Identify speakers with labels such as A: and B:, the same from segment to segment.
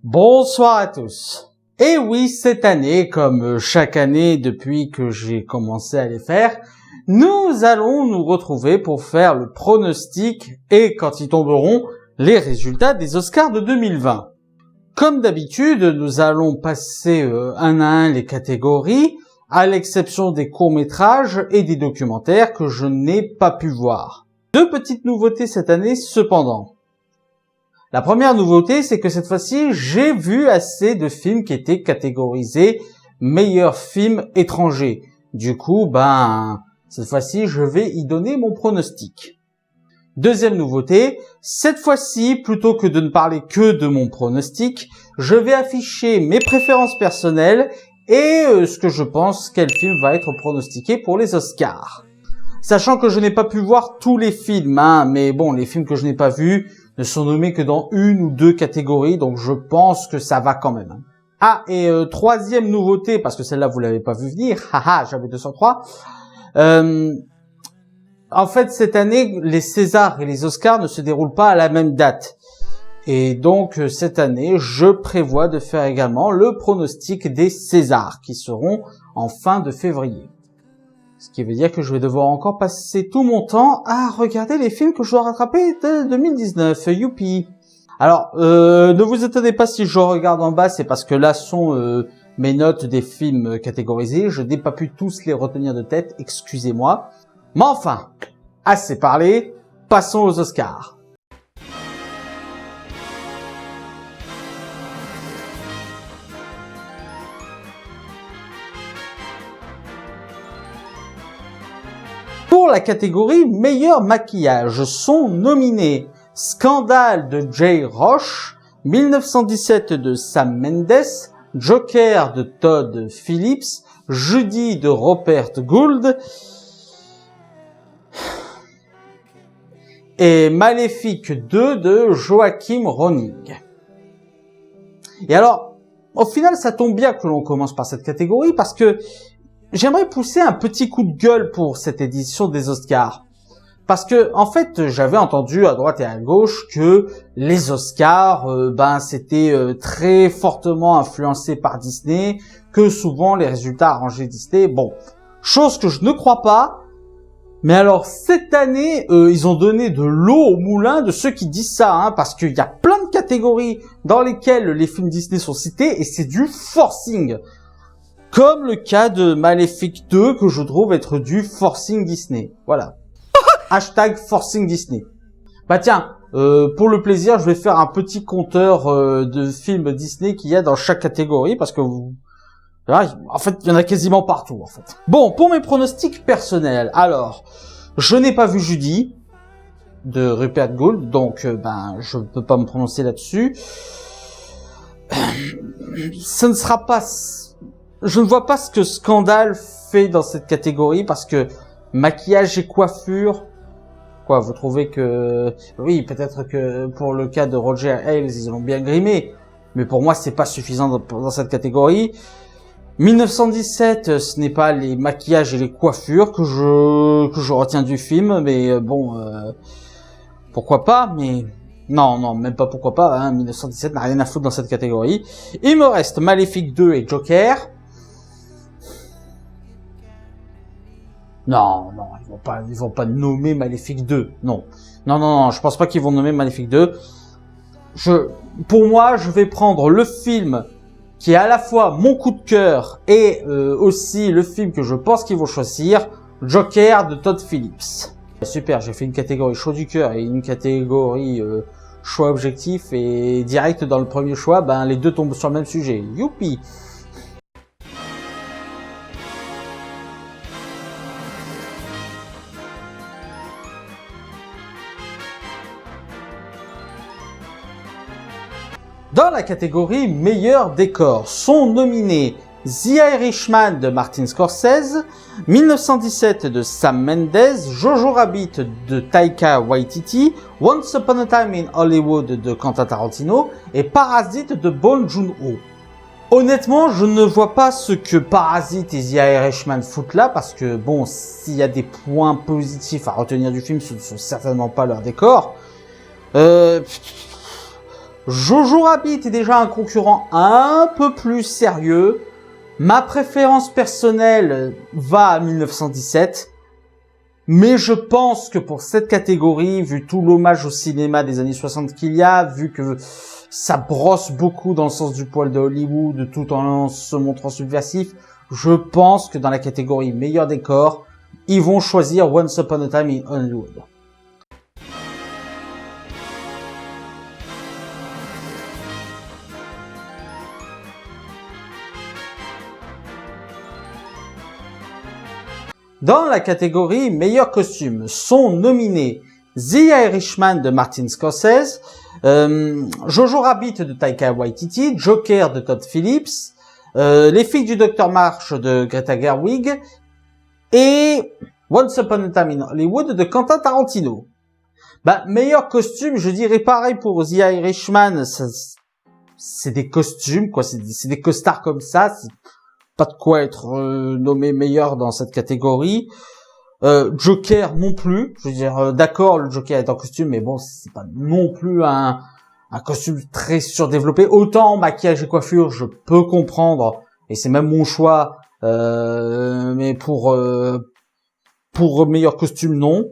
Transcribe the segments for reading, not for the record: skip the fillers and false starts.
A: Bonsoir à tous. Et oui, cette année, comme chaque année depuis que j'ai commencé à les faire, nous allons nous retrouver pour faire le pronostic et, quand ils tomberont, les résultats des Oscars de 2020. Comme d'habitude, nous allons passer un à un les catégories, à l'exception des courts-métrages et des documentaires que je n'ai pas pu voir. Deux petites nouveautés cette année cependant. La première nouveauté, c'est que cette fois-ci, j'ai vu assez de films qui étaient catégorisés meilleurs films étrangers. Du coup, cette fois-ci, je vais y donner mon pronostic. Deuxième nouveauté, cette fois-ci, plutôt que de ne parler que de mon pronostic, je vais afficher mes préférences personnelles et ce que je pense quel film va être pronostiqué pour les Oscars. Sachant que je n'ai pas pu voir tous les films, mais bon, les films que je n'ai pas vus ne sont nommés que dans une ou deux catégories, donc je pense que ça va quand même. Ah, et troisième nouveauté, parce que celle-là vous l'avez pas vu venir, j'avais 203. En fait, cette année, les Césars et les Oscars ne se déroulent pas à la même date. Et donc, cette année, je prévois de faire également le pronostic des Césars, qui seront en fin de février. Ce qui veut dire que je vais devoir encore passer tout mon temps à regarder les films que je dois rattraper de 2019. Youpi. Alors, ne vous étonnez pas si je regarde en bas, c'est parce que là sont mes notes des films catégorisés. Je n'ai pas pu tous les retenir de tête, excusez-moi. Mais enfin, assez parlé, passons aux Oscars. Pour la catégorie meilleur maquillage sont nominés Scandale de Jay Roach, 1917 de Sam Mendes, Joker de Todd Phillips, Judy de Rupert Gould et Maléfique 2 de Joachim Ronning. Et alors, au final, ça tombe bien que l'on commence par cette catégorie parce que j'aimerais pousser un petit coup de gueule pour cette édition des Oscars. Parce que, en fait, j'avais entendu à droite et à gauche que les Oscars, c'était très fortement influencé par Disney, que souvent les résultats arrangés Disney. Bon, chose que je ne crois pas. Mais alors, cette année, ils ont donné de l'eau au moulin de ceux qui disent ça, parce qu'il y a plein de catégories dans lesquelles les films Disney sont cités, et c'est du forcing. Comme le cas de Maléfique 2, que je trouve être du forcing Disney. Voilà. Hashtag forcing Disney. Tiens, pour le plaisir, je vais faire un petit compteur de films Disney qu'il y a dans chaque catégorie, parce que en fait, il y en a quasiment partout, en fait. Bon, pour mes pronostics personnels, alors, je n'ai pas vu Judy, de Rupert Gould, donc, je ne peux pas me prononcer là-dessus. Ce ne sera pas... Je ne vois pas ce que Scandale fait dans cette catégorie, parce que maquillage et coiffure... Quoi, vous trouvez que... Oui, peut-être que pour le cas de Roger Ailes, ils l'ont bien grimé, mais pour moi, c'est pas suffisant dans cette catégorie. 1917, ce n'est pas les maquillages et les coiffures que je retiens du film, mais pourquoi pas, mais non, même pas pourquoi pas, 1917 n'a rien à foutre dans cette catégorie. Il me reste Maléfique 2 et Joker. Non, ils vont pas nommer Maléfique 2, non, je pense pas qu'ils vont nommer Maléfique 2. Pour moi, je vais prendre le film qui est à la fois mon coup de cœur et aussi le film que je pense qu'ils vont choisir, Joker de Todd Phillips. Super, j'ai fait une catégorie choix du cœur et une catégorie choix objectif, et direct dans le premier choix, les deux tombent sur le même sujet. Youpi! Dans la catégorie meilleur décor sont nominés The Irishman de Martin Scorsese, 1917 de Sam Mendes, Jojo Rabbit de Taika Waititi, Once Upon a Time in Hollywood de Quentin Tarantino et Parasite de Bong Joon-ho. Honnêtement, je ne vois pas ce que Parasite et The Irishman foutent là, parce que bon, s'il y a des points positifs à retenir du film, ce ne sont certainement pas leur décor. Jojo Rabbit est déjà un concurrent un peu plus sérieux. Ma préférence personnelle va à 1917. Mais je pense que pour cette catégorie, vu tout l'hommage au cinéma des années 60 qu'il y a, vu que ça brosse beaucoup dans le sens du poil de Hollywood tout en se montrant subversif, je pense que dans la catégorie meilleur décor, ils vont choisir Once Upon a Time in Hollywood. Dans la catégorie meilleur costume sont nominés The Irishman de Martin Scorsese, Jojo Rabbit de Taika Waititi, Joker de Todd Phillips, Les filles du Dr March de Greta Gerwig et Once Upon a Time in Hollywood de Quentin Tarantino. Meilleur costume, je dirais pareil pour The Irishman, c'est des costumes, quoi, c'est des costards comme ça, c'est pas de quoi être nommé meilleur dans cette catégorie. Joker non plus, je veux dire, d'accord, le Joker est en costume, mais bon, c'est pas non plus un costume très surdéveloppé. Autant maquillage et coiffure, je peux comprendre, et c'est même mon choix, mais pour meilleur costume, non.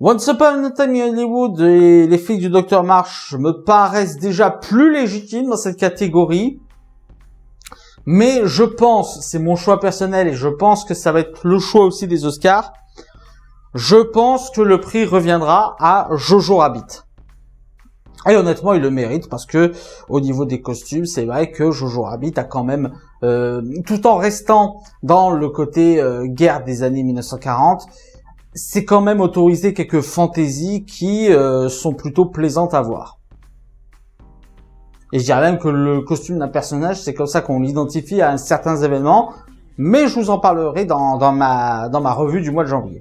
A: Once Upon a Time in Hollywood et les filles du Dr March me paraissent déjà plus légitimes dans cette catégorie. Mais je pense, c'est mon choix personnel et je pense que ça va être le choix aussi des Oscars, je pense que le prix reviendra à Jojo Rabbit. Et honnêtement, il le mérite parce que au niveau des costumes, c'est vrai que Jojo Rabbit a quand même, tout en restant dans le côté guerre des années 1940, c'est quand même autorisé quelques fantaisies qui sont plutôt plaisantes à voir. Et je dirais même que le costume d'un personnage, c'est comme ça qu'on l'identifie à certains événements. Mais je vous en parlerai dans ma revue du mois de janvier.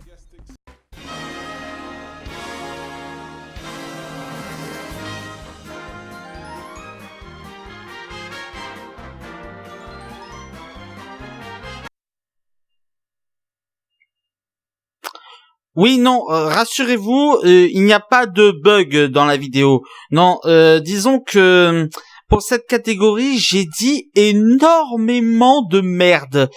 A: Oui, non, rassurez-vous, il n'y a pas de bug dans la vidéo. Non, disons que pour cette catégorie, j'ai dit énormément de merde.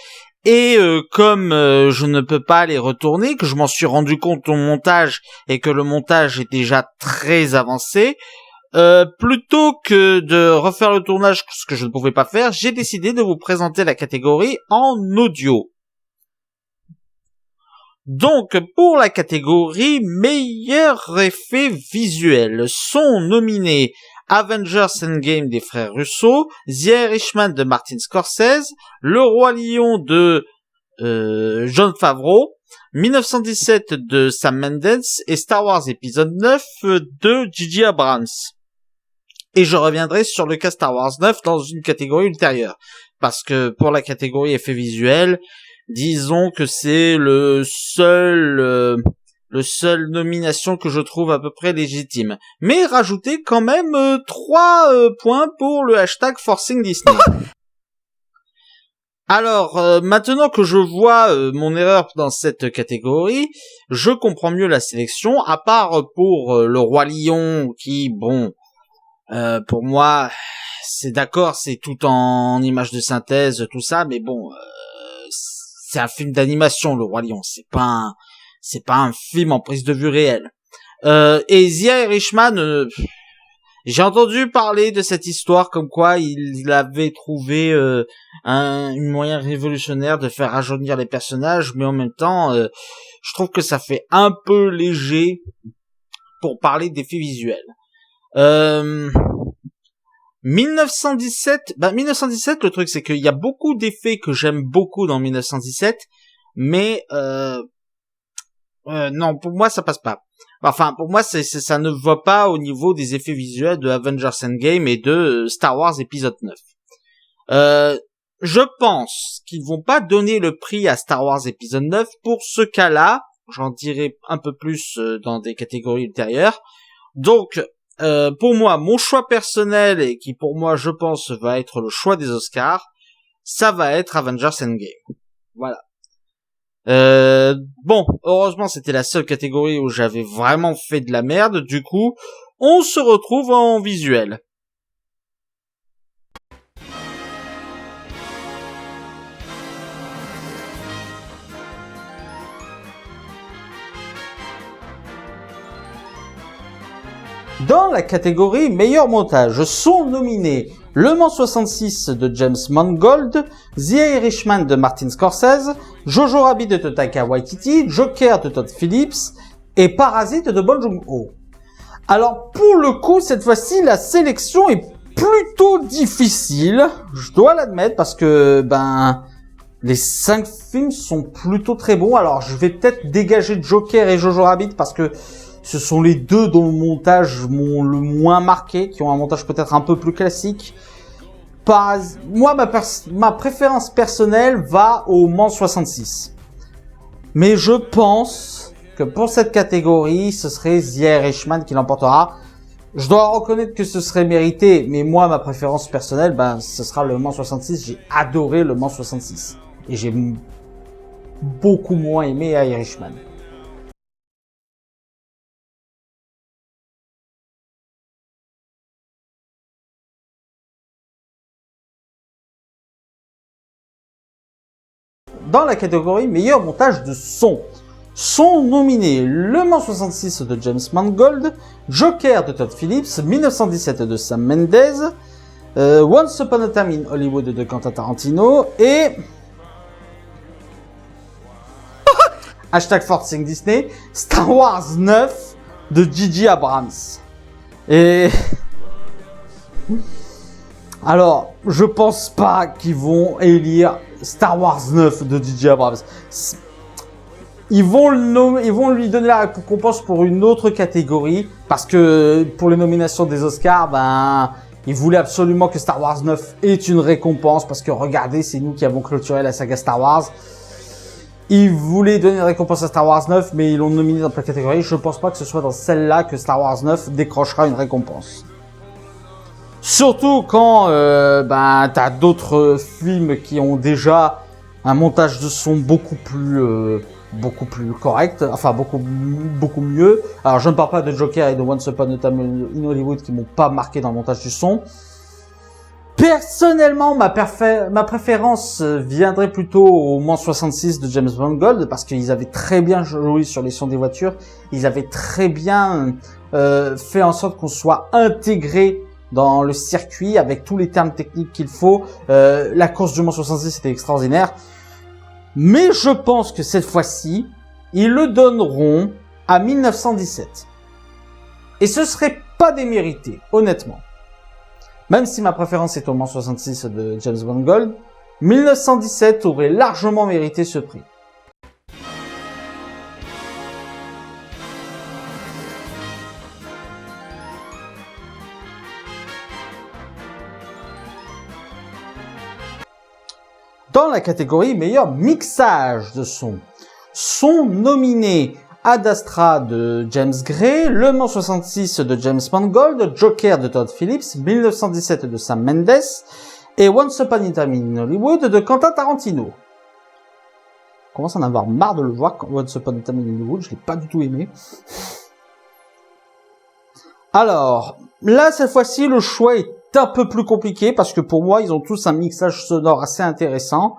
A: Et comme je ne peux pas les retourner, que je m'en suis rendu compte au montage et que le montage est déjà très avancé, plutôt que de refaire le tournage, ce que je ne pouvais pas faire, j'ai décidé de vous présenter la catégorie en audio. Donc, pour la catégorie meilleur effet visuel, sont nominés Avengers Endgame des frères Russo, The Irishman de Martin Scorsese, Le Roi Lion de Jon Favreau, 1917 de Sam Mendes et Star Wars épisode 9 de J.J. Abrams. Et je reviendrai sur le cas Star Wars 9 dans une catégorie ultérieure. Parce que pour la catégorie effet visuel, disons que c'est le seul nomination que je trouve à peu près légitime. Mais rajoutez quand même 3 points pour le hashtag Forcing Disney. Alors, maintenant que je vois mon erreur dans cette catégorie, je comprends mieux la sélection, à part pour Le Roi Lion, qui, bon, pour moi, c'est d'accord, c'est tout en images de synthèse, tout ça, mais bon, c'est un film d'animation, Le Roi Lion, c'est pas un film en prise de vue réelle. Et The Irishman, j'ai entendu parler de cette histoire comme quoi il avait trouvé un moyen révolutionnaire de faire rajeunir les personnages, mais en même temps, je trouve que ça fait un peu léger pour parler d'effets visuels. 1917, le truc c'est qu'il y a beaucoup d'effets que j'aime beaucoup dans 1917, mais non, pour moi ça passe pas. Enfin, pour moi ça ne va pas au niveau des effets visuels de Avengers Endgame et de Star Wars épisode 9. Je pense qu'ils vont pas donner le prix à Star Wars épisode 9 pour ce cas-là. J'en dirai un peu plus dans des catégories ultérieures. Donc, pour moi, mon choix personnel, et qui pour moi, je pense, va être le choix des Oscars, ça va être Avengers Endgame. Voilà. Bon, heureusement, c'était la seule catégorie où j'avais vraiment fait de la merde. Du coup, On se retrouve en visuel. Dans la catégorie meilleur montage sont nominés Le Mans 66 de James Mangold, The Irishman de Martin Scorsese, Jojo Rabbit de Taika Waititi, Joker de Todd Phillips et Parasite de Bong Joon-ho. Alors pour le coup, cette fois-ci, la sélection est plutôt difficile, je dois l'admettre, parce que les 5 films sont plutôt très bons. Alors je vais peut-être dégager Joker et Jojo Rabbit parce que ce sont les deux dont le montage m'ont le moins marqué, qui ont un montage peut-être un peu plus classique. Moi, ma préférence personnelle va au Mans 66. Mais je pense que pour cette catégorie, ce serait The Irishman qui l'emportera. Je dois reconnaître que ce serait mérité, mais moi, ma préférence personnelle, ce sera le Mans 66. J'ai adoré le Mans 66. Et j'ai beaucoup moins aimé Irishman. Dans la catégorie meilleur montage de son, sont nominés Le Mans 66 de James Mangold, Joker de Todd Phillips, 1917 de Sam Mendes, Once Upon a Time in Hollywood de Quentin Tarantino et #Forcing Disney, Star Wars 9 de J.J. Abrams. Et alors, je pense pas qu'ils vont élire Star Wars 9 de J.J. Abrams. Ils vont lui donner la récompense pour une autre catégorie, parce que pour les nominations des Oscars, ils voulaient absolument que Star Wars 9 ait une récompense, parce que regardez, c'est nous qui avons clôturé la saga Star Wars. Ils voulaient donner une récompense à Star Wars 9, mais ils l'ont nominé dans la catégorie. Je pense pas que ce soit dans celle-là que Star Wars 9 décrochera une récompense. Surtout quand t'as d'autres films qui ont déjà un montage de son beaucoup plus correct, enfin beaucoup mieux. Alors je ne parle pas de Joker et de Once Upon a Time in Hollywood qui m'ont pas marqué dans le montage du son. Personnellement, ma préférence viendrait plutôt au Mans 66 de James Mangold, parce qu'ils avaient très bien joué sur les sons des voitures. Ils avaient très bien fait en sorte qu'on soit intégré dans le circuit avec tous les termes techniques qu'il faut. La course du Mans 66 était extraordinaire. Mais je pense que cette fois-ci, ils le donneront à 1917. Et ce serait pas démérité, honnêtement. Même si ma préférence est au Mans 66 de James Mangold, 1917 aurait largement mérité ce prix. Dans la catégorie meilleur mixage de son, sont nominés Ad Astra de James Gray, Le Mans 66 de James Mangold, Joker de Todd Phillips, 1917 de Sam Mendes et Once Upon a Time in Hollywood de Quentin Tarantino. Je commence à en avoir marre de le voir, Once Upon a Time in Hollywood, je l'ai pas du tout aimé. Alors, là, cette fois-ci, le choix est un peu plus compliqué parce que pour moi, ils ont tous un mixage sonore assez intéressant.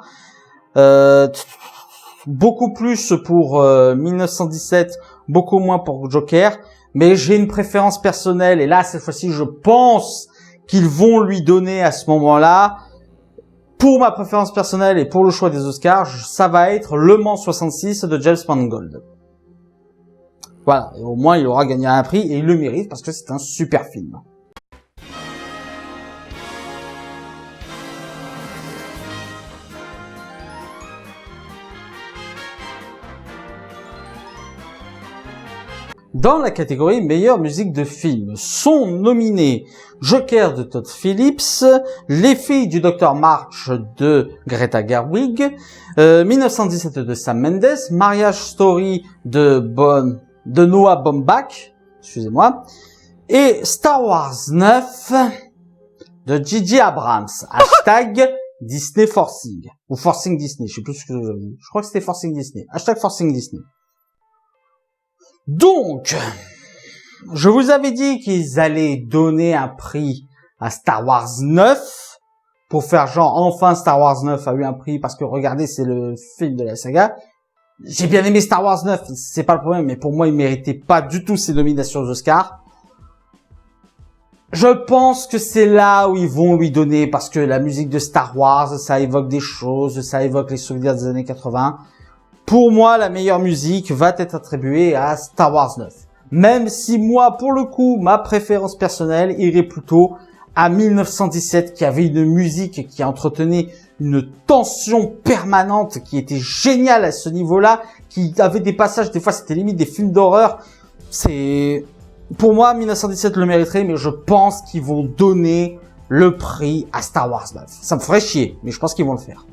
A: Beaucoup plus pour 1917, beaucoup moins pour Joker. Mais j'ai une préférence personnelle et là, cette fois-ci, je pense qu'ils vont lui donner à ce moment-là. Pour ma préférence personnelle et pour le choix des Oscars, ça va être Le Mans 66 de James Mangold. Voilà, et au moins il aura gagné un prix et il le mérite parce que c'est un super film. Dans la catégorie meilleure musique de film, sont nominés Joker de Todd Phillips, Les filles du Dr March de Greta Gerwig, 1917 de Sam Mendes, Marriage Story de Noah Baumbach, excusez-moi, et Star Wars 9 de J.J. Abrams. Disney Forcing. Ou Forcing Disney, je sais plus ce que je crois que c'était Forcing Disney. #Forcing Disney. Donc, Je vous avais dit qu'ils allaient donner un prix à Star Wars 9 pour faire genre enfin Star Wars 9 a eu un prix parce que regardez, c'est le film de la saga. J'ai bien aimé Star Wars 9, c'est pas le problème, mais pour moi, il méritait pas du tout ses nominations aux Oscars. Je pense que c'est là où ils vont lui donner, parce que la musique de Star Wars, ça évoque des choses, ça évoque les souvenirs des années 80. Pour moi, la meilleure musique va être attribuée à Star Wars 9. Même si moi, pour le coup, ma préférence personnelle irait plutôt à 1917, qui avait une musique qui entretenait une tension permanente, qui était géniale à ce niveau-là, qui avait des passages, des fois c'était limite des films d'horreur. Pour moi, 1917 le mériterait, mais je pense qu'ils vont donner le prix à Star Wars 9. Ça me ferait chier, mais je pense qu'ils vont le faire.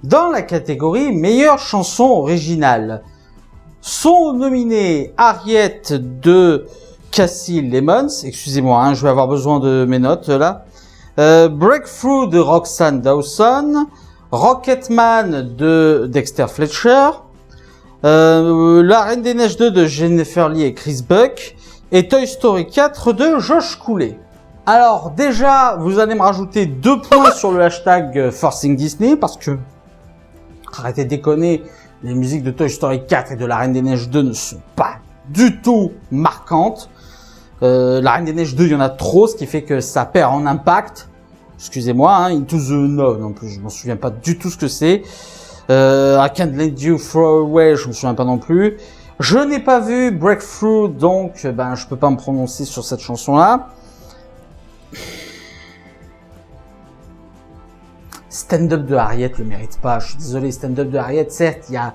A: Dans la catégorie meilleure chanson originale, sont nominés Harriet de Cassie Lemons, excusez-moi, je vais avoir besoin de mes notes là, Breakthrough de Roxanne Dawson, Rocketman de Dexter Fletcher, La Reine des Neiges 2 de Jennifer Lee et Chris Buck, et Toy Story 4 de Josh Cooley. Alors déjà, vous allez me rajouter 2 points sur le hashtag Forcing Disney, parce que, arrêtez de déconner, les musiques de Toy Story 4 et de La Reine des Neiges 2 ne sont pas du tout marquantes. La Reine des Neiges 2, il y en a trop, ce qui fait que ça perd en impact. Excusez-moi, Into the Unknown, en plus, je m'en souviens pas du tout ce que c'est. I Can't Let You Throw Away, je me souviens pas non plus. Je n'ai pas vu Breakthrough, donc je peux pas me prononcer sur cette chanson-là. Stand-up de Harriet le mérite pas. Je suis désolé, stand-up de Harriet, certes, il y a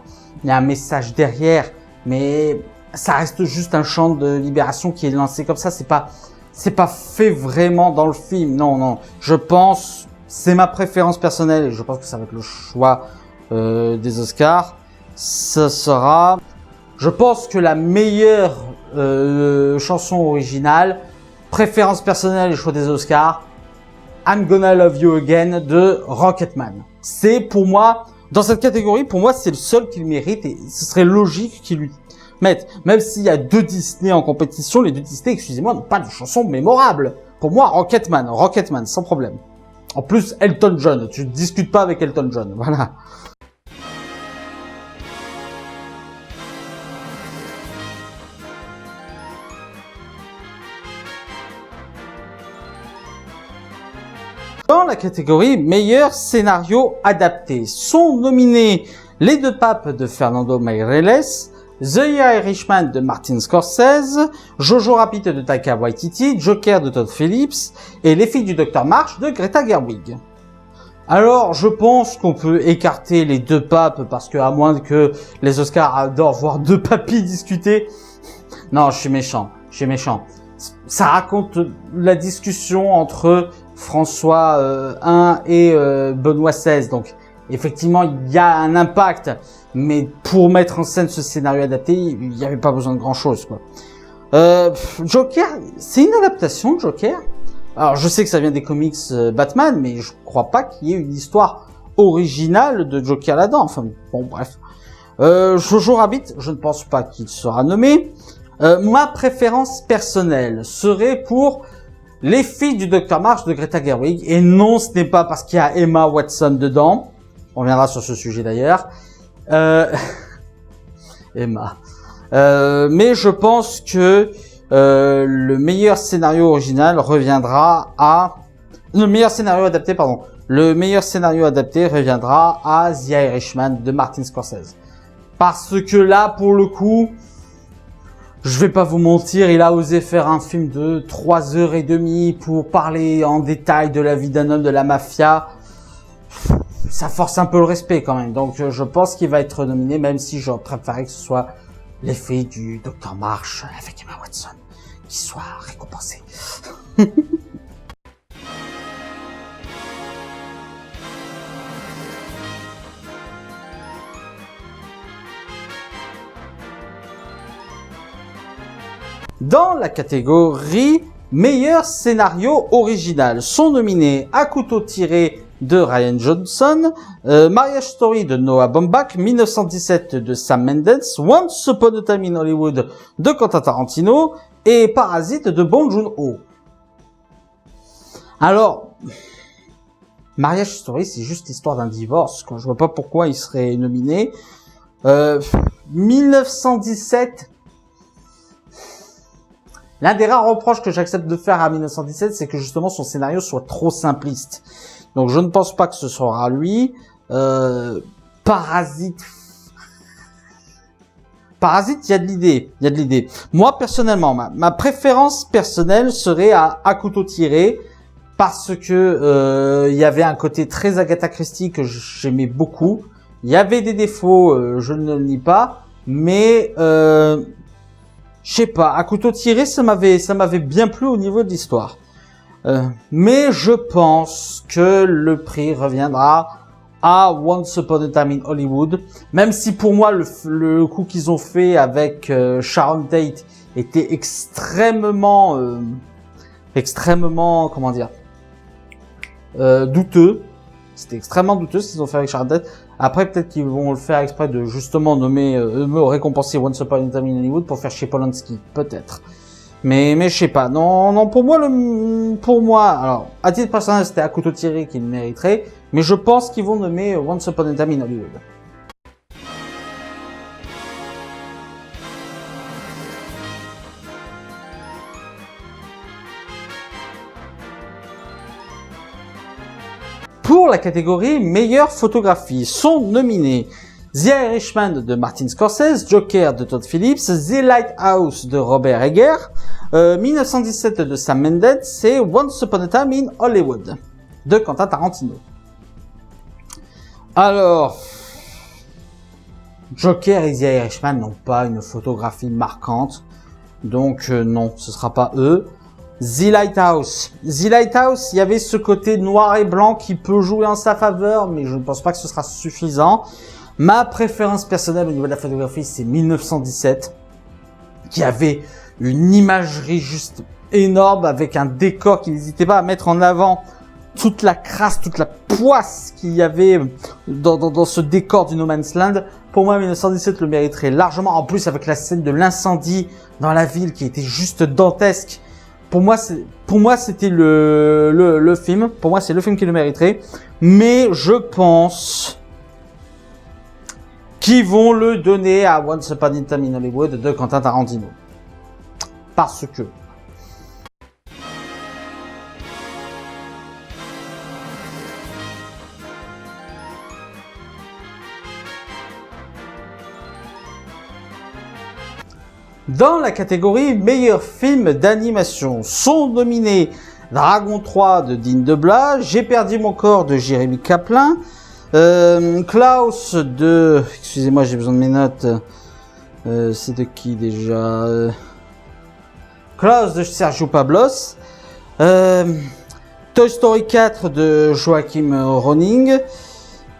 A: un message derrière, mais ça reste juste un chant de libération qui est lancé comme ça. C'est pas fait vraiment dans le film. Non. Je pense, c'est ma préférence personnelle et je pense que ça va être le choix des Oscars. Ça sera, je pense que la meilleure chanson originale, préférence personnelle et choix des Oscars, I'm Gonna Love You Again de Rocketman. C'est pour moi, dans cette catégorie, pour moi, c'est le seul qui le mérite et ce serait logique qu'il lui mette. Même s'il y a 2 Disney en compétition, les 2 Disney, excusez-moi, n'ont pas de chanson mémorable. Pour moi, Rocketman, sans problème. En plus, Elton John, tu ne discutes pas avec Elton John, voilà. Dans la catégorie meilleur scénario adapté, sont nominés Les 2 Papes de Fernando Meirelles, The Irishman de Martin Scorsese, Jojo Rabbit de Taika Waititi, Joker de Todd Phillips et Les Filles du Docteur March de Greta Gerwig. Alors, je pense qu'on peut écarter Les 2 Papes parce que, à moins que les Oscars adorent voir 2 papis discuter. Non, je suis méchant. Ça raconte la discussion entre François I et Benoît XVI. Donc, effectivement, il y a un impact. Mais pour mettre en scène ce scénario adapté, il n'y avait pas besoin de grand-chose, quoi. Joker, c'est une adaptation de Joker. Alors, je sais que ça vient des comics Batman, mais je crois pas qu'il y ait une histoire originale de Joker là-dedans. Enfin, bon, bref. Jojo Rabbit, je ne pense pas qu'il sera nommé. Ma préférence personnelle serait pour Les Filles du Docteur March de Greta Gerwig. Et non, ce n'est pas parce qu'il y a Emma Watson dedans. On reviendra sur ce sujet d'ailleurs. Emma. Mais je pense que le meilleur scénario original reviendra à... Le meilleur scénario adapté reviendra à The Irishman de Martin Scorsese. Parce que là, pour le coup, je vais pas vous mentir, il a osé faire un film de 3h30 pour parler en détail de la vie d'un homme de la mafia. Ça force un peu le respect quand même. Donc je pense qu'il va être nominé, même si j'aurais préféré que ce soit Les Filles du Docteur March avec Emma Watson qui soit récompensé. Dans la catégorie Meilleur scénario original sont nominés À couteau tiré de Ryan Johnson, Marriage Story de Noah Baumbach, 1917 de Sam Mendes, Once Upon a Time in Hollywood de Quentin Tarantino et Parasite de Bong Joon-ho. Alors, Marriage Story, c'est juste l'histoire d'un divorce, quoi. Je vois pas pourquoi il serait nominé. 1917. L'un des rares reproches que j'accepte de faire à 1917, c'est que justement son scénario soit trop simpliste. Donc je ne pense pas que ce sera lui. Parasite, il y a de l'idée. Moi personnellement, ma préférence personnelle serait à couteau tiré, parce que il y avait un côté très Agatha Christie que j'aimais beaucoup. Il y avait des défauts, je ne le nie pas, mais je sais pas, À couteau tiré, ça m'avait bien plu au niveau de l'histoire. Mais je pense que le prix reviendra à Once Upon a Time in Hollywood, même si pour moi le coup qu'ils ont fait avec Sharon Tate était extrêmement comment dire, douteux. C'était extrêmement douteux ce qu'ils ont fait avec Sharon Tate. Après, peut-être qu'ils vont le faire exprès de justement récompenser Once Upon a Time in Hollywood pour faire chez Polanski, peut-être. Mais je sais pas. Non, pour moi, alors, à titre personnel, c'était À couteau tiré qu'il mériterait, mais je pense qu'ils vont nommer Once Upon a Time in Hollywood. Pour la catégorie meilleure photographie, sont nominés The Irishman de Martin Scorsese, Joker de Todd Phillips, The Lighthouse de Robert Eggers, 1917 de Sam Mendes et Once Upon a Time in Hollywood de Quentin Tarantino. Alors, Joker et The Irishman n'ont pas une photographie marquante, donc non, ce sera pas eux. The Lighthouse, il y avait ce côté noir et blanc qui peut jouer en sa faveur, mais je ne pense pas que ce sera suffisant. Ma préférence personnelle au niveau de la photographie, c'est 1917, qui avait une imagerie juste énorme avec un décor qui n'hésitait pas à mettre en avant toute la crasse, toute la poisse qu'il y avait dans ce décor du No Man's Land. Pour moi, 1917 le mériterait largement. En plus, avec la scène de l'incendie dans la ville qui était juste dantesque. Pour moi, c'était le film. Pour moi, c'est le film qui le mériterait. Mais je pense qu'ils vont le donner à Once Upon a Time in Hollywood de Quentin Tarantino. Parce que dans la catégorie meilleur film d'animation sont nominés Dragon 3 de Dean Deblas, J'ai perdu mon corps de Jérémy Kaplan, Klaus de... Excusez-moi, j'ai besoin de mes notes. C'est de qui déjà Klaus de Sergio Pablos, Toy Story 4 de Joachim Ronning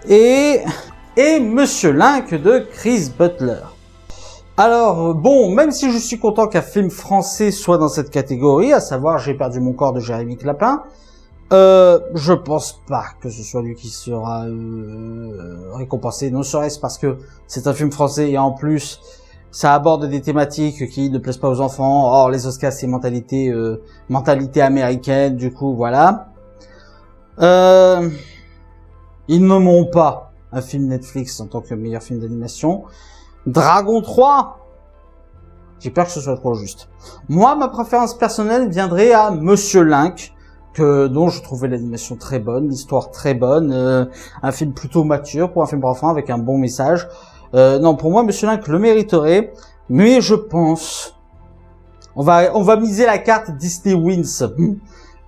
A: et Monsieur Link de Chris Butler. Alors, bon, même si je suis content qu'un film français soit dans cette catégorie, à savoir J'ai perdu mon corps de Jérémy Clapin, je pense pas que ce soit lui qui sera récompensé, ne serait-ce parce que c'est un film français et en plus, ça aborde des thématiques qui ne plaisent pas aux enfants. Or, les Oscars, c'est mentalité américaine, du coup, voilà. Ils ne m'ont pas un film Netflix en tant que meilleur film d'animation. Dragon 3, j'ai peur que ce soit trop juste. Moi, ma préférence personnelle viendrait à Monsieur Link, dont je trouvais l'animation très bonne, l'histoire très bonne, un film plutôt mature pour un film pour enfants avec un bon message. Non, pour moi, Monsieur Link le mériterait, mais je pense, on va miser la carte Disney wins.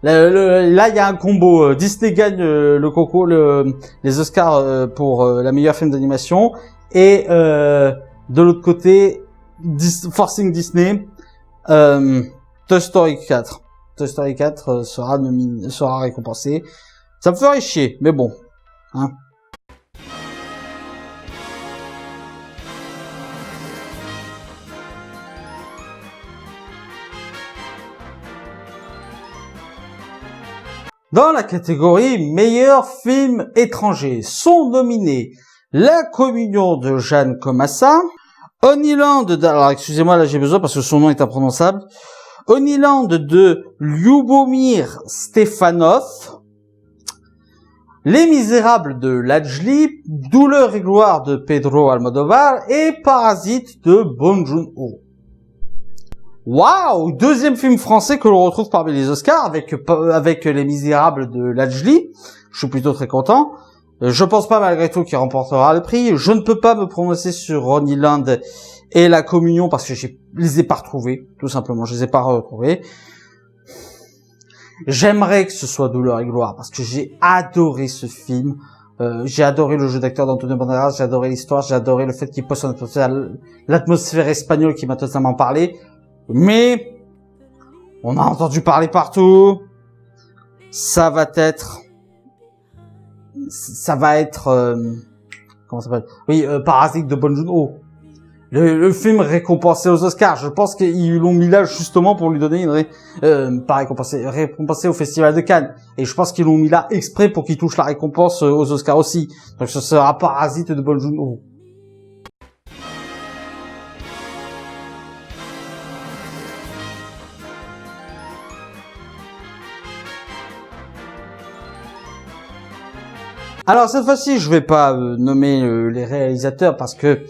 A: Là, il y a un combo. Disney gagne le concours, les Oscars pour la meilleure film d'animation, et de l'autre côté, forcing Disney, Toy Story 4. Toy Story 4 sera récompensé. Ça me ferait chier, mais bon, hein. Dans la catégorie meilleur film étranger sont nominés La Communion de Jeanne Comassa, Honeyland alors excusez-moi là j'ai besoin parce que son nom est imprononçable, Honeyland de Lyubomir Stefanov, Les Misérables de Lajli, Douleur et gloire de Pedro Almodovar et Parasite de Bong Joon-ho. Waouh, deuxième film français que l'on retrouve parmi les Oscars avec Les Misérables de Lajli. Je suis plutôt très content. Je pense pas malgré tout qu'il remportera le prix. Je ne peux pas me prononcer sur Honeyland et La Communion parce que je les ai pas retrouvés, tout simplement. Je les ai pas retrouvés. J'aimerais que ce soit Douleur et gloire parce que j'ai adoré ce film. J'ai adoré le jeu d'acteur d'Antonio Banderas, j'ai adoré l'histoire, j'ai adoré le fait qu'il pose l'atmosphère espagnole qui m'a totalement parlé. Mais on a entendu parler partout. Ça va être comment ça s'appelle? Oui, Parasite de Bong Joon-ho. Le film récompensé aux Oscars. Je pense qu'ils l'ont mis là justement pour lui donner récompensé au Festival de Cannes. Et je pense qu'ils l'ont mis là exprès pour qu'il touche la récompense aux Oscars aussi. Donc ce sera Parasite de Bong Joon-ho. Alors cette fois-ci, je vais pas nommer les réalisateurs parce que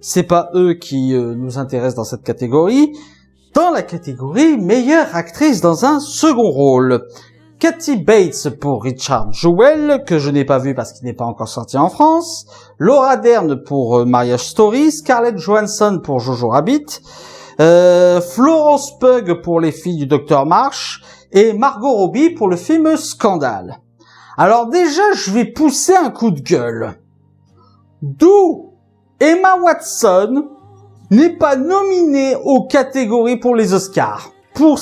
A: c'est pas eux qui nous intéressent dans cette catégorie. Dans la catégorie meilleure actrice dans un second rôle, Kathy Bates pour Richard Jewell, que je n'ai pas vu parce qu'il n'est pas encore sorti en France, Laura Dern pour Marriage Story, Scarlett Johansson pour Jojo Rabbit, Florence Pugh pour Les Filles du Docteur Marsh et Margot Robbie pour le film Scandale. Alors déjà, je vais pousser un coup de gueule. D'où Emma Watson n'est pas nominée aux catégories pour les Oscars. Pour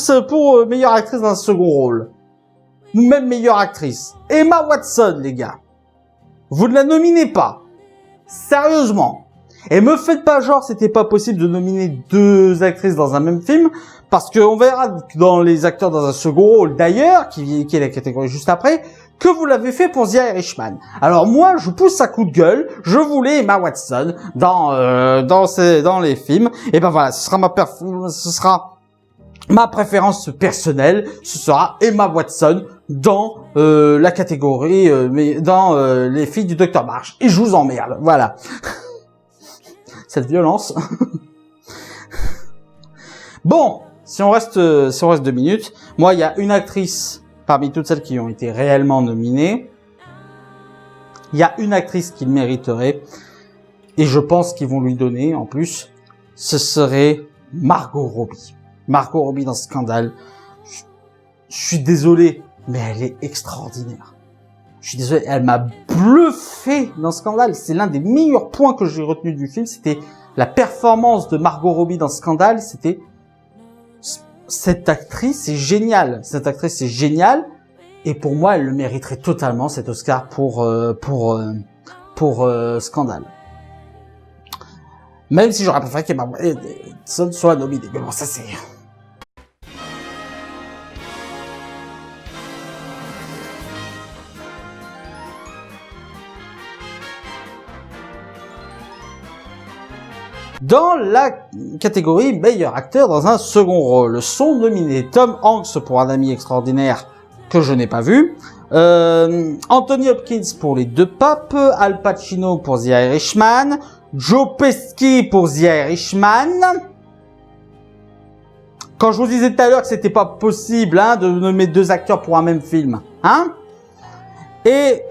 A: meilleure actrice dans un second rôle. Ou même meilleure actrice. Emma Watson, les gars. Vous ne la nominez pas. Sérieusement. Et me faites pas genre c'était pas possible de nominer deux actrices dans un même film. Parce qu'on verra dans les acteurs dans un second rôle d'ailleurs, qui est la catégorie juste après, que vous l'avez fait pour The Irishman. Alors moi, je pousse à coup de gueule, je voulais Emma Watson dans les films. Et ben voilà, ce sera ma préférence personnelle, ce sera Emma Watson dans la catégorie, mais dans Les Filles du Docteur Marsh. Et je vous emmerde, voilà. Cette violence. Bon, si on reste 2 minutes, moi il y a une actrice parmi toutes celles qui ont été réellement nominées, il y a une actrice qui le mériterait, et je pense qu'ils vont lui donner, en plus, ce serait Margot Robbie. Margot Robbie dans Scandale. Je suis désolé, mais elle est extraordinaire. Je suis désolé, elle m'a bluffé dans Scandale. C'est l'un des meilleurs points que j'ai retenu du film, c'était la performance de Margot Robbie dans Scandale, c'était... Cette actrice est géniale. Cette actrice est géniale. Et pour moi, elle le mériterait totalement, cet Oscar pour Scandale. Même si j'aurais préféré qu'Emma Watson soit nominée. Mais bon, ça c'est... Dans la catégorie meilleur acteur dans un second rôle, sont nominés Tom Hanks pour Un ami extraordinaire que je n'ai pas vu, Anthony Hopkins pour Les Deux Papes, Al Pacino pour The Irishman, Joe Pesci pour The Irishman. Quand je vous disais tout à l'heure que c'était pas possible de nommer deux acteurs pour un même film, et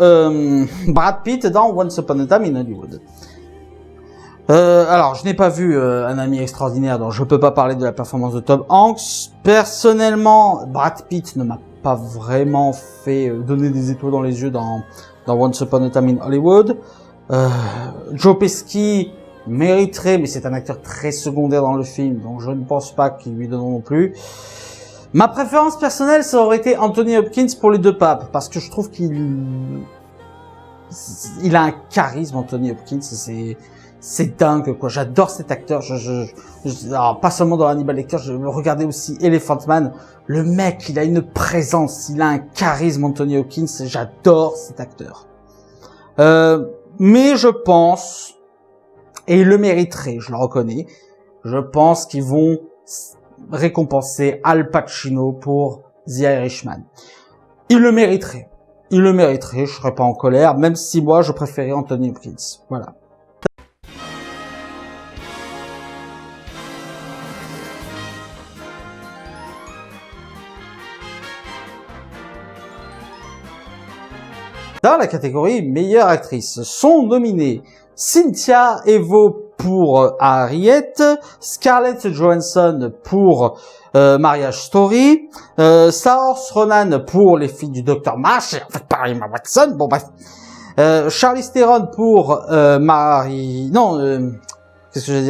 A: Brad Pitt dans Once Upon a Time in Hollywood. Alors, je n'ai pas vu Un ami extraordinaire, donc je peux pas parler de la performance de Tom Hanks. Personnellement, Brad Pitt ne m'a pas vraiment fait donner des étoiles dans les yeux dans Once Upon a Time in Hollywood. Joe Pesci mériterait, mais c'est un acteur très secondaire dans le film, donc je ne pense pas qu'il lui donne non plus. Ma préférence personnelle, ça aurait été Anthony Hopkins pour Les Deux Papes, parce que je trouve qu'il a un charisme, Anthony Hopkins, c'est dingue, quoi. J'adore cet acteur. Alors, pas seulement dans Hannibal Lecter, je regardais aussi Elephant Man. Le mec, il a une présence, il a un charisme, Anthony Hopkins. J'adore cet acteur. Mais je pense, et il le mériterait, je le reconnais, je pense qu'ils vont récompenser Al Pacino pour The Irishman. Il le mériterait. Il le mériterait, je serais pas en colère, même si moi, je préférais Anthony Hopkins. Voilà. Dans la catégorie meilleure actrice, sont nominés Cynthia Erivo pour Harriet, Scarlett Johansson pour Marriage Story, Saoirse Ronan pour Les Filles du Docteur Marsh, en fait par Emma Watson, bon bref, Charlize Theron pour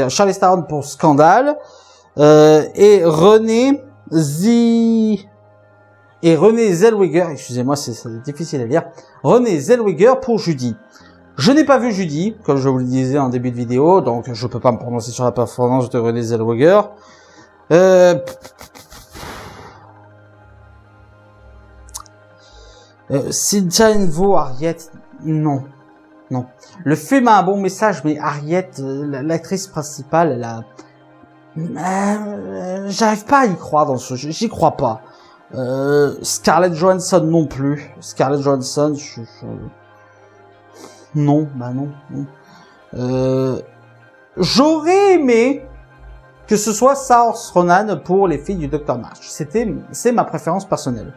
A: Charlize Theron pour Scandale, et Renée Zellweger, excusez-moi, c'est difficile à lire, Renée Zellweger pour Judy. Je n'ai pas vu Judy, comme je vous le disais en début de vidéo, donc je peux pas me prononcer sur la performance de Renée Zellweger. Cynthia Erivo, Harriet, non. Le film a un bon message, mais Harriet, l'actrice principale, elle a... j'arrive pas à y croire dans ce jeu, j'y crois pas. Scarlett Johansson non plus. Scarlett Johansson, non. J'aurais aimé que ce soit Saoirse Ronan pour Les Filles du Docteur Marsh. C'est ma préférence personnelle.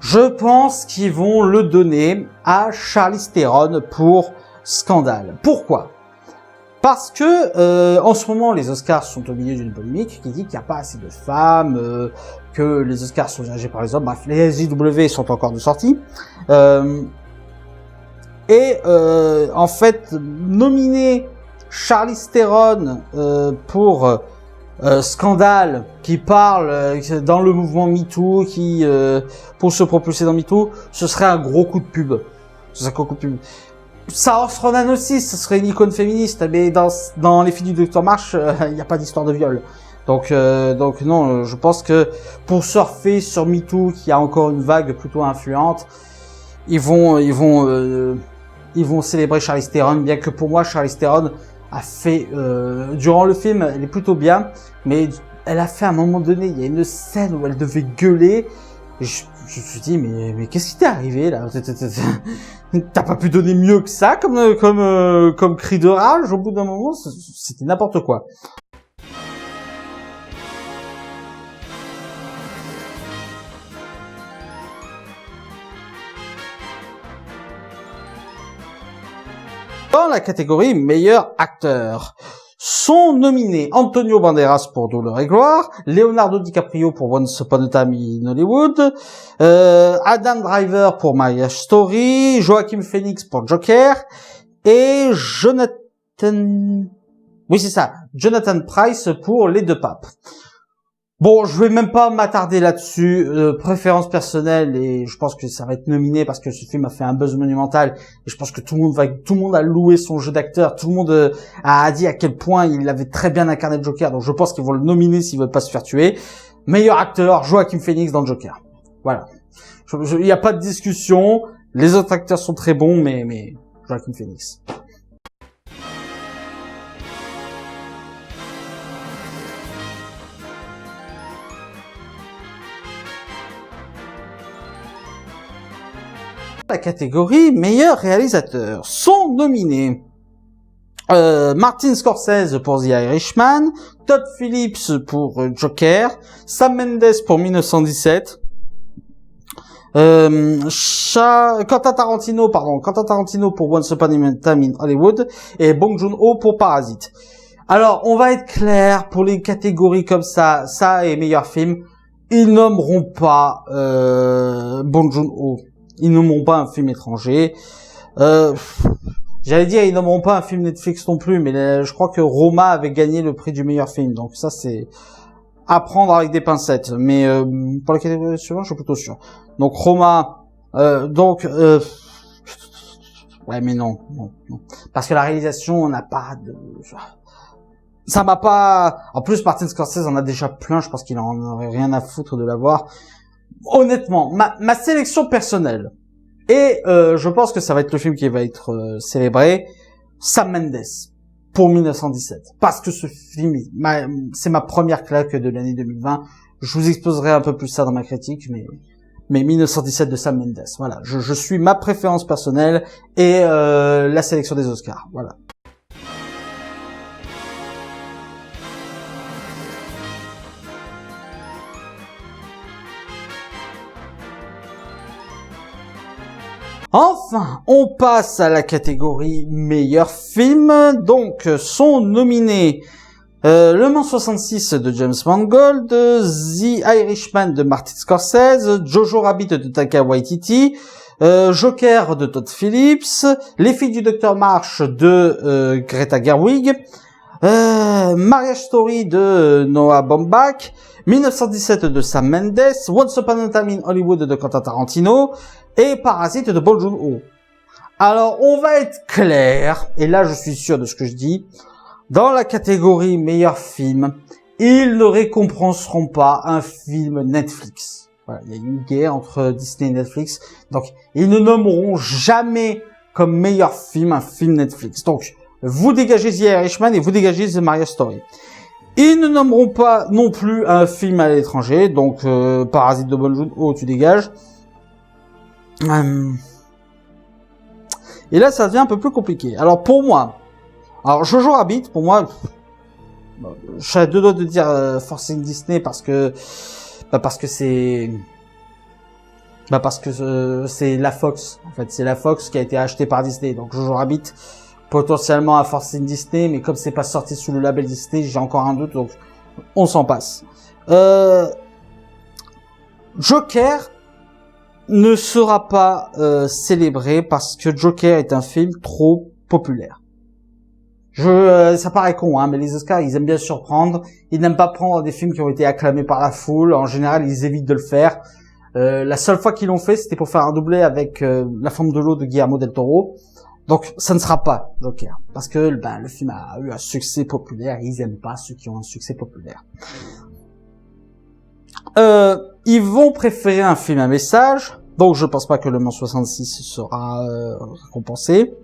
A: Je pense qu'ils vont le donner à Charlize Theron pour Scandale. Pourquoi ? Parce que en ce moment, les Oscars sont au milieu d'une polémique qui dit qu'il n'y a pas assez de femmes, que les Oscars sont dirigés par les hommes. Bref, les SJW sont encore de sortie. En fait, nominer Charlize Theron pour Scandale, qui parle dans le mouvement MeToo, qui pour se propulser dans MeToo, ce serait un gros coup de pub. Saoirse Ronan aussi, ce serait une icône féministe, mais dans Les Filles du Docteur Marsh, il n'y a pas d'histoire de viol. Donc non, je pense que pour surfer sur MeToo, qui a encore une vague plutôt influente, ils vont célébrer Charlize Theron, bien que pour moi, Charlize Theron a fait, durant le film, elle est plutôt bien, mais elle a fait à un moment donné, il y a une scène où elle devait gueuler, et je me suis dit, mais qu'est-ce qui t'est arrivé, là? T'as pas pu donner mieux que ça, comme cri de rage, au bout d'un moment, c'était n'importe quoi. Dans la catégorie meilleur acteur, sont nominés Antonio Banderas pour Douleur et Gloire, Leonardo DiCaprio pour Once Upon a Time in Hollywood, Adam Driver pour Marriage Story, Joaquin Phoenix pour Joker, et Jonathan Pryce pour Les Deux Papes. Bon, je vais même pas m'attarder là-dessus, préférence personnelle, et je pense que ça va être nominé parce que ce film a fait un buzz monumental, et je pense que tout le monde a loué son jeu d'acteur, tout le monde a dit à quel point il avait très bien incarné le Joker, donc je pense qu'ils vont le nominer s'ils veulent pas se faire tuer. Meilleur acteur, Joaquin Phoenix dans Joker. Voilà. Il y a pas de discussion, les autres acteurs sont très bons, mais Joaquin Phoenix. La catégorie meilleur réalisateur sont nominés Martin Scorsese pour The Irishman, Todd Phillips pour Joker, Sam Mendes pour 1917, Quentin Tarantino pour Once Upon a Time in Hollywood et Bong Joon-ho pour Parasite. Alors, on va être clair, pour les catégories comme ça et meilleur film, ils nommeront pas Bong Joon-ho. Ils nommeront pas un film étranger. J'allais dire, ils nommeront pas un film Netflix non plus, mais je crois que Roma avait gagné le prix du meilleur film. Donc ça, c'est à prendre avec des pincettes. Mais pour la catégorie suivante, je suis plutôt sûr. Donc Roma, Ouais, mais non. Parce que la réalisation, on n'a pas de... Ça m'a pas... En plus, Martin Scorsese en a déjà plein, je pense qu'il en aurait rien à foutre de l'avoir. Honnêtement, ma sélection personnelle, et je pense que ça va être le film qui va être célébré, Sam Mendes, pour 1917. Parce que ce film, c'est ma première claque de l'année 2020. Je vous exposerai un peu plus ça dans ma critique, mais 1917 de Sam Mendes. Voilà, je suis ma préférence personnelle et la sélection des Oscars. Voilà. Enfin, on passe à la catégorie meilleur film. Donc, sont nominés Le Mans 66 de James Mangold, The Irishman de Martin Scorsese, Jojo Rabbit de Taika Waititi, Joker de Todd Phillips, Les filles du Dr March de Greta Gerwig, Marriage Story de Noah Baumbach, 1917 de Sam Mendes, Once Upon a Time in Hollywood de Quentin Tarantino et Parasite de Bong Joon-ho. Alors, on va être clair, et là je suis sûr de ce que je dis, dans la catégorie meilleur film, ils ne récompenseront pas un film Netflix. Voilà, il y a une guerre entre Disney et Netflix, donc ils ne nommeront jamais comme meilleur film un film Netflix. Donc, vous dégagez The Irishman et vous dégagez The Marriage Story. Ils ne nommeront pas non plus un film à l'étranger, donc Parasite de Bong Joon-ho, tu dégages. Et là, ça devient un peu plus compliqué. Alors pour moi, Jojo Rabbit, pour moi, je suis à deux doigts de dire Forcing Disney parce que c'est c'est la Fox. En fait, c'est la Fox qui a été achetée par Disney. Donc Jojo Rabbit, potentiellement à Forcing Disney, mais comme c'est pas sorti sous le label Disney, j'ai encore un doute, donc on s'en passe. Joker ne sera pas célébré parce que Joker est un film trop populaire. Ça paraît con, hein, mais les Oscars, ils aiment bien surprendre. Ils n'aiment pas prendre des films qui ont été acclamés par la foule. En général, ils évitent de le faire. La seule fois qu'ils l'ont fait, c'était pour faire un doublé avec La Forme de l'eau de Guillermo del Toro. Donc, ça ne sera pas Joker. Parce que le film a eu un succès populaire. Et ils aiment pas ceux qui ont un succès populaire. Ils vont préférer un film à message. Donc, je pense pas que Le Mans 66 sera récompensé.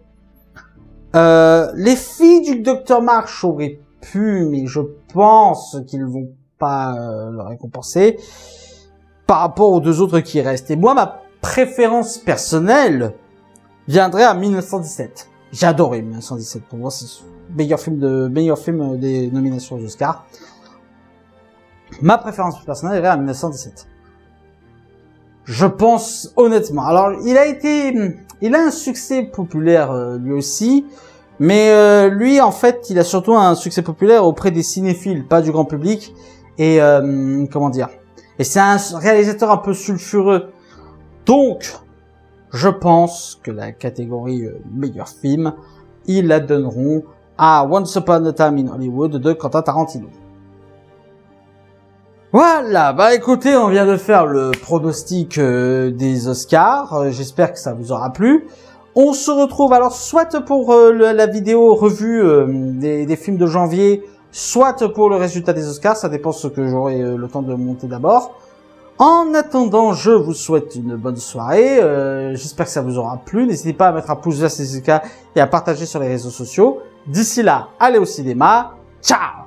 A: Les filles du Dr March auraient pu, mais je pense qu'ils vont pas le récompenser par rapport aux deux autres qui restent. Et moi, ma préférence personnelle viendrait à 1917. J'ai adoré 1917. Pour moi, c'est le meilleur film des nominations aux Oscars. Ma préférence personnelle irait à 1917. Je pense honnêtement. Alors, il a un succès populaire lui aussi, mais lui en fait, il a surtout un succès populaire auprès des cinéphiles, pas du grand public. Et comment dire. Et c'est un réalisateur un peu sulfureux. Donc, je pense que la catégorie meilleur film, ils la donneront à Once Upon a Time in Hollywood de Quentin Tarantino. Voilà, écoutez, on vient de faire le pronostic des Oscars. J'espère que ça vous aura plu. On se retrouve alors soit pour la vidéo revue des films de janvier, soit pour le résultat des Oscars. Ça dépend ce que j'aurai le temps de monter d'abord. En attendant, je vous souhaite une bonne soirée. J'espère que ça vous aura plu. N'hésitez pas à mettre un pouce vers ces Oscars et à partager sur les réseaux sociaux. D'ici là, allez au cinéma. Ciao!